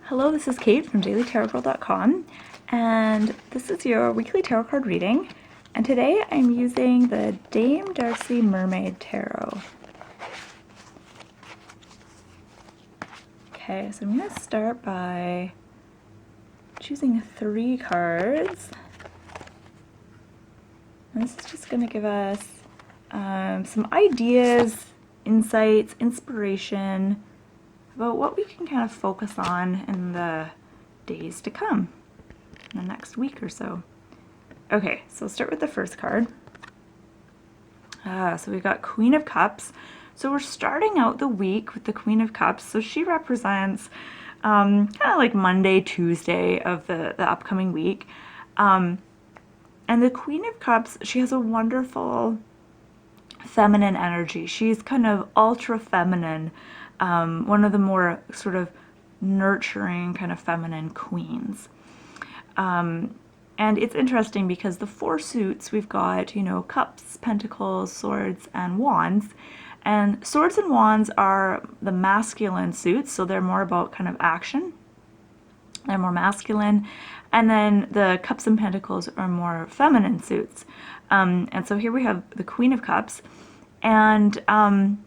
Hello, this is Kate from dailytarotgirl.com, and this is your weekly tarot card reading. And today I'm using the Dame Darcy Mermaid Tarot. Okay, so I'm going to start by choosing 3 cards. And this is just going to give us some ideas, insights, inspiration about what we can kind of focus on in the days to come, in the next week or so. Okay, so we'll start with the first card. So we've got Queen of Cups. So we're starting out the week with the Queen of Cups. So she represents kind of like Monday, Tuesday of the upcoming week. And the Queen of Cups, she has a wonderful feminine energy. She's kind of ultra feminine, one of the more sort of nurturing kind of feminine queens. And it's interesting because the 4 suits we've got, you know, cups, pentacles, swords, and wands. And swords and wands are the masculine suits, so they're more about kind of action. They're more masculine. And then the cups and pentacles are more feminine suits. And so here we have the Queen of Cups. And I'm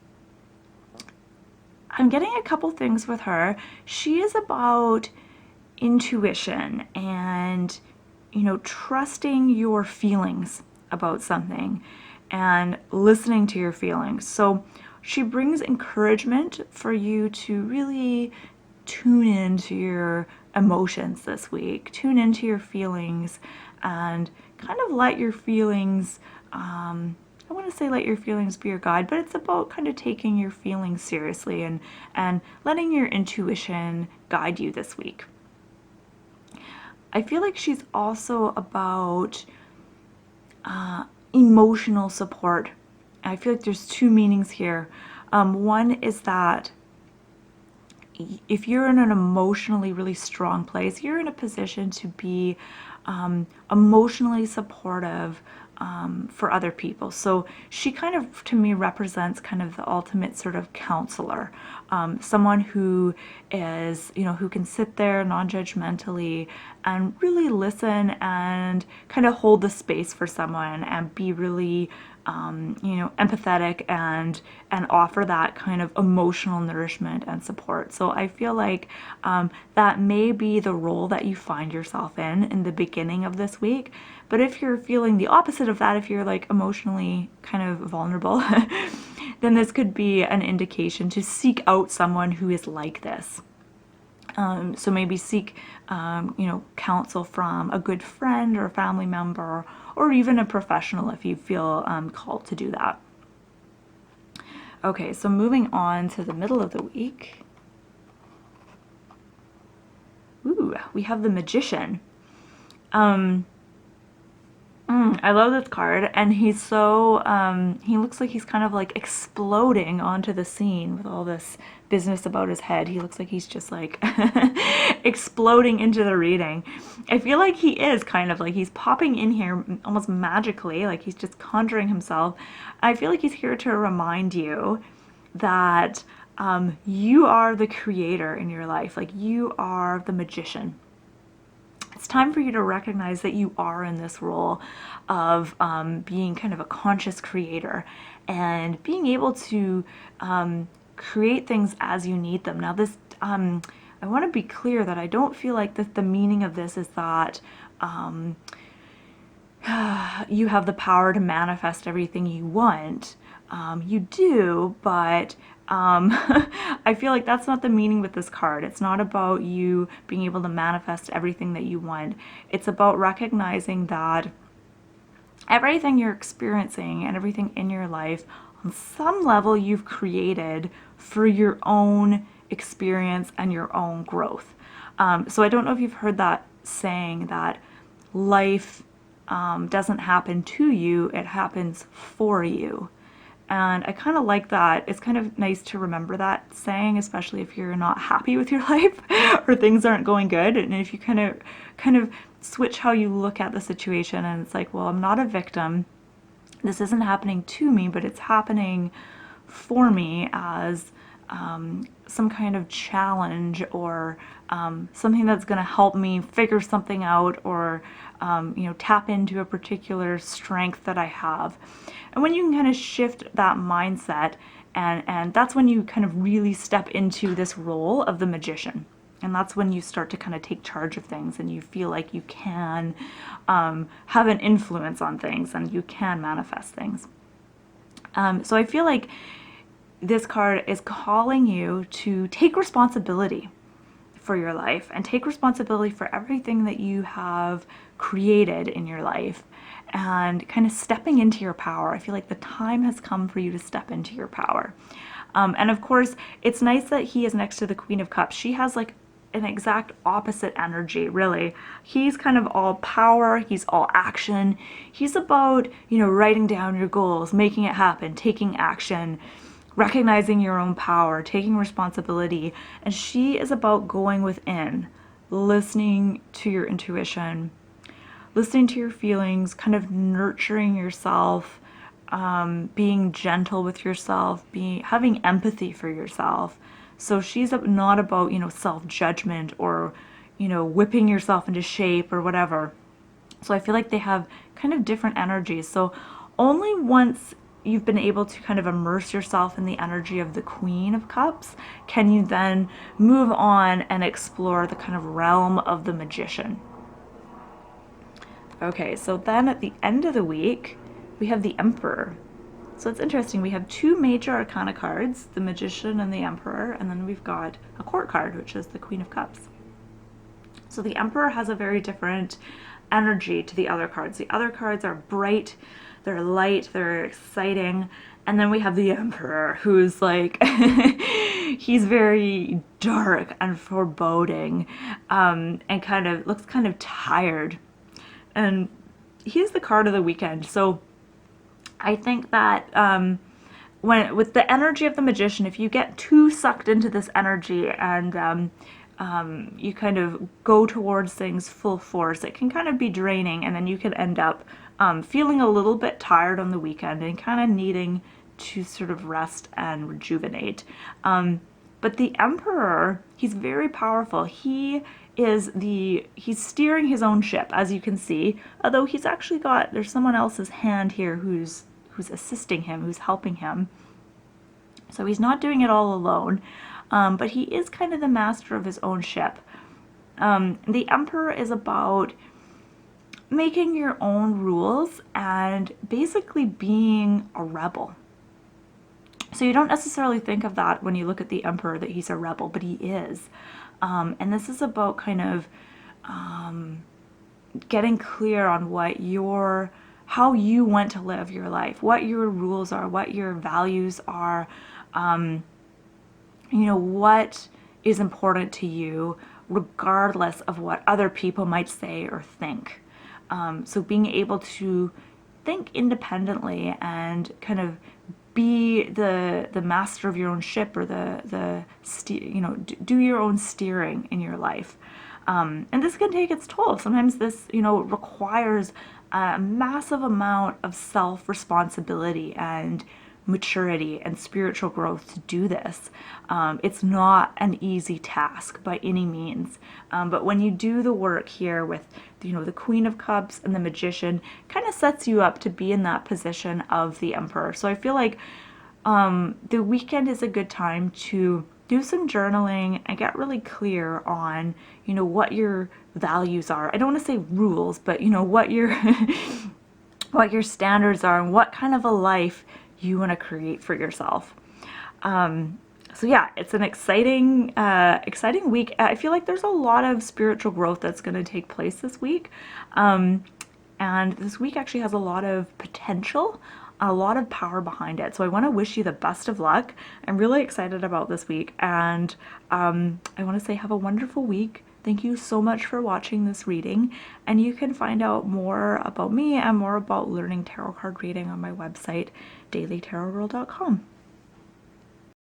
getting a couple things with her. She is about intuition and, you know, trusting your feelings about something and listening to your feelings. So she brings encouragement for you to really tune into your emotions this week, tune into your feelings, and kind of let your feelings, I want to say let your feelings be your guide, but it's about kind of taking your feelings seriously and letting your intuition guide you this week. I feel like she's also about emotional support. I feel like there's 2 meanings here. One is that if you're in an emotionally really strong place, you're in a position to be emotionally supportive for other people. So she kind of, to me, represents kind of the ultimate sort of counselor, someone who is, you know, who can sit there non-judgmentally and really listen and kind of hold the space for someone and be really, you know, empathetic and offer that kind of emotional nourishment and support. So I feel like that may be the role that you find yourself in the beginning of this week. But if you're feeling the opposite of that, if you're like emotionally kind of vulnerable, then this could be an indication to seek out someone who is like this. So maybe seek, you know, counsel from a good friend or a family member, or even a professional if you feel called to do that. Okay, so moving on to the middle of the week. Ooh, we have the Magician. I love this card, and he's so, he looks like he's kind of like exploding onto the scene with all this business about his head. He looks like he's just like exploding into the reading. I feel like he is kind of like he's popping in here almost magically, like he's just conjuring himself. I feel like he's here to remind you that you are the creator in your life, like you are the magician. It's time for you to recognize that you are in this role of being kind of a conscious creator and being able to create things as you need them. Now this, I want to be clear that I don't feel like that the meaning of this is that you have the power to manifest everything you want. You do, but I feel like that's not the meaning with this card. It's not about you being able to manifest everything that you want. It's about recognizing that everything you're experiencing and everything in your life, on some level, you've created for your own experience and your own growth. So I don't know if you've heard that saying that life doesn't happen to you, it happens for you. And I kind of like that. It's kind of nice to remember that saying, especially if you're not happy with your life or things aren't going good. And if you kind of switch how you look at the situation, and it's like, well, I'm not a victim. This isn't happening to me, but it's happening for me as some kind of challenge, or something that's going to help me figure something out, or tap into a particular strength that I have. And when you can kind of shift that mindset, and that's when you kind of really step into this role of the magician. And that's when you start to kind of take charge of things, and you feel like you can have an influence on things, and you can manifest things. So I feel like this card is calling you to take responsibility for your life, and take responsibility for everything that you have created in your life, and kind of stepping into your power. I feel like the time has come for you to step into your power. And of course, it's nice that he is next to the Queen of Cups. She has like an exact opposite energy, really. He's kind of all power, he's all action. He's about, writing down your goals, making it happen, taking action, recognizing your own power, taking responsibility. And she is about going within, listening to your intuition, listening to your feelings, kind of nurturing yourself, being gentle with yourself, having empathy for yourself. So she's not about, self-judgment, or, whipping yourself into shape or whatever. So I feel like they have kind of different energies. So only once you've been able to kind of immerse yourself in the energy of the Queen of Cups can you then move on and explore the kind of realm of the Magician. Okay, so then at the end of the week, we have the Emperor. So it's interesting, we have two major arcana cards, the Magician and the Emperor, and then we've got a court card, which is the Queen of Cups. So the Emperor has a very different energy to the other cards. The other cards are bright, they're light, they're exciting, and then we have the Emperor, who's like, he's very dark and foreboding, and kind of looks kind of tired. And he's the card of the weekend. So I think that with the energy of the Magician, if you get too sucked into this energy, and you kind of go towards things full force, it can kind of be draining, and then you can end up feeling a little bit tired on the weekend and kind of needing to sort of rest and rejuvenate. But the Emperor, he's very powerful. He's steering his own ship, as you can see, although he's actually there's someone else's hand here who's assisting him, who's helping him. So he's not doing it all alone, but he is kind of the master of his own ship. The Emperor is about making your own rules and basically being a rebel. So you don't necessarily think of that when you look at the Emperor, that he's a rebel, but he is. And this is about kind of getting clear on how you want to live your life, what your rules are, what your values are, what is important to you, regardless of what other people might say or think. So being able to think independently and kind of be the master of your own ship, or do your own steering in your life. And this can take its toll. Sometimes this, requires a massive amount of self-responsibility and maturity and spiritual growth to do this. It's not an easy task by any means, but when you do the work here with the Queen of Cups and the Magician, kind of sets you up to be in that position of the Emperor. So I feel like the weekend is a good time to do some journaling and get really clear on what your values are. I don't want to say rules, but what your what your standards are, and what kind of a life you want to create for yourself. So yeah, it's an exciting week. I feel like there's a lot of spiritual growth that's going to take place this week. And this week actually has a lot of potential, a lot of power behind it. So I want to wish you the best of luck. I'm really excited about this week, and I want to say have a wonderful week. Thank you so much for watching this reading, and you can find out more about me and more about learning tarot card reading on my website, dailytarotgirl.com.